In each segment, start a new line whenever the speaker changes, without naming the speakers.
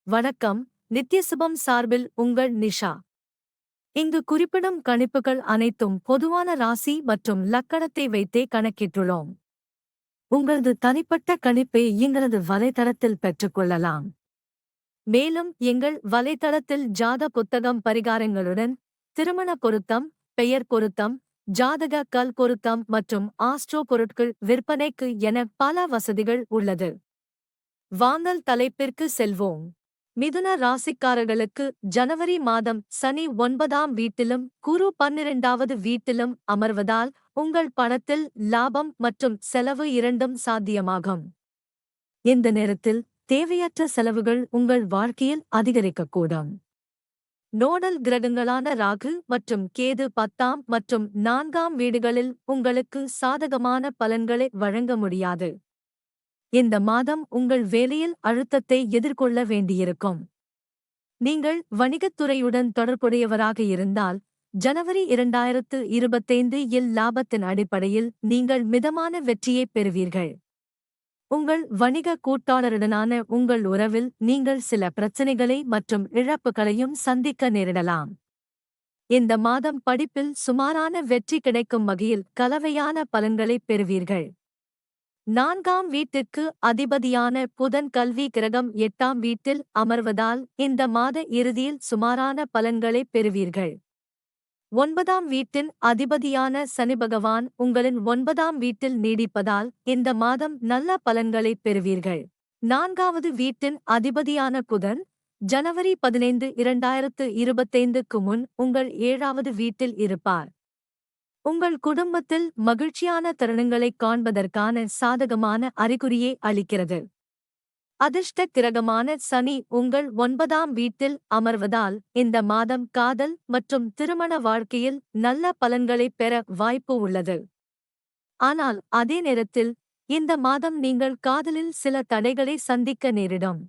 வணக்கம். நித்யசுபம் சார்பில் உங்கள் நிஷா. இங்கு குறிப்பிடும் கணிப்புகள் அனைத்தும் பொதுவான ராசி மற்றும் லக்கணத்தை வைத்தே கணக்கிட்டுள்ளோம். உங்களது தனிப்பட்ட கணிப்பை எங்களது வலைத்தளத்தில் பெற்றுக்கொள்ளலாம். மேலும் எங்கள் வலைத்தளத்தில் ஜாத புத்தகம் பரிகாரங்களுடன் திருமண பொருத்தம், பெயர் பொருத்தம், ஜாதக கல் பொருத்தம் மற்றும் ஆஸ்ட்ரோ பொருட்கள் விற்பனைக்கு என பல வசதிகள் உள்ளது. வாங்கல் தலைப்பிற்கு செல்வோம். மிதுன ராசிக்காரர்களுக்கு ஜனவரி மாதம் சனி 9ஆம் வீட்டிலும் குரு 12வது வீட்டிலும் அமர்வதால் உங்கள் பணத்தில் லாபம் மற்றும் செலவு இரண்டும் சாத்தியமாகும். இந்த நேரத்தில் தேவையற்ற செலவுகள் உங்கள் வாழ்க்கையில் அதிகரிக்கக்கூடும். நோடல் கிரகங்களான ராகு மற்றும் கேது 10ஆம் மற்றும் 4ஆம் வீடுகளில் உங்களுக்கு சாதகமான பலன்களை வழங்க முடியாது. இந்த மாதம் உங்கள் வேலையில் அழுத்தத்தை எதிர்கொள்ள வேண்டியிருக்கும். நீங்கள் வணிகத்துறையுடன் தொடர்புடையவராக இருந்தால் ஜனவரி 2025 இல் லாபத்தின் அடிப்படையில் நீங்கள் மிதமான வெற்றியைப் பெறுவீர்கள். உங்கள் வணிக கூட்டாளருடனான உங்கள் உறவில் நீங்கள் சில பிரச்சினைகளை மற்றும் இழப்புகளையும் சந்திக்க நேரிடலாம். இந்த மாதம் படிப்பில் சுமாரான வெற்றி கிடைக்கும் வகையில் கலவையான பலன்களைப் பெறுவீர்கள். 4ஆம் வீட்டிற்கு அதிபதியான புதன் கல்வி கிரகம் 8ஆம் வீட்டில் அமர்வதால் இந்த மாத இறுதியில் சுமாரான பலன்களைப் பெறுவீர்கள். 9ஆம் வீட்டின் அதிபதியான சனி பகவான் உங்களின் 9ஆம் வீட்டில் நீடிப்பதால் இந்த மாதம் நல்ல பலன்களைப் பெறுவீர்கள். 4வது வீட்டின் அதிபதியான புதன் ஜனவரி 15, 2025க்கு முன் உங்கள் 7வது வீட்டில் இருப்பார். உங்கள் குடும்பத்தில் மகிழ்ச்சியான தருணங்களைக் காண்பதற்கான சாதகமான அறிகுறியை அளிக்கிறது. அதிர்ஷ்ட கிரகமான சனி உங்கள் 9ஆம் வீட்டில் அமர்வதால் இந்த மாதம் காதல் மற்றும் திருமண வாழ்க்கையில் நல்ல பலன்களைப் பெற வாய்ப்பு உள்ளது. ஆனால் அதே நேரத்தில் இந்த மாதம் நீங்கள் காதலில் சில தடைகளை சந்திக்க நேரிடும்.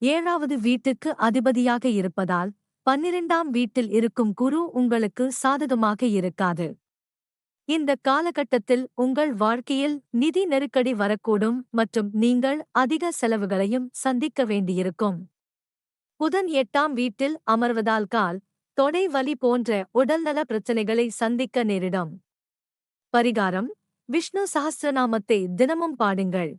7வது வீட்டுக்கு அதிபதியாக இருப்பதால் 12ஆம் வீட்டில் இருக்கும் குரு உங்களுக்கு சாதகமாக இருக்காது. இந்த காலகட்டத்தில் உங்கள் வாழ்க்கையில் நிதி நெருக்கடி வரக்கூடும் மற்றும் நீங்கள் அதிக செலவுகளையும் சந்திக்க வேண்டியிருக்கும். புதன் 8ஆம் வீட்டில் அமர்வதால் கால், தொடை வலி போன்ற உடல்நல பிரச்சினைகளை சந்திக்க நேரிடும். பரிகாரம்: விஷ்ணு சஹஸ்ரநாமத்தை தினமும் பாடுங்கள்.